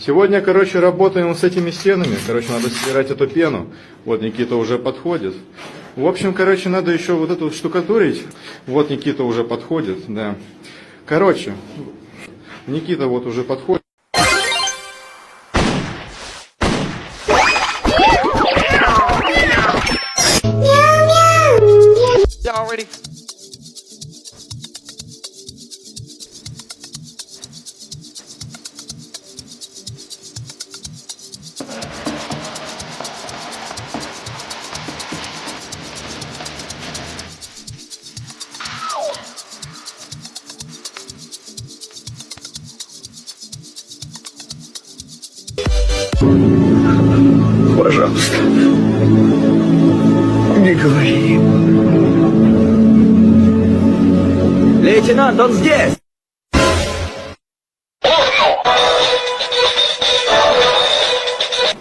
Сегодня, короче, работаем с этими стенами. Короче, надо стирать эту пену. Вот Никита уже подходит. В общем, короче, надо еще вот эту штукатурить. Вот Никита уже подходит, да. Короче, Никита вот уже подходит. Y'all ready? Пожалуйста, не говори. Лейтенант, он здесь!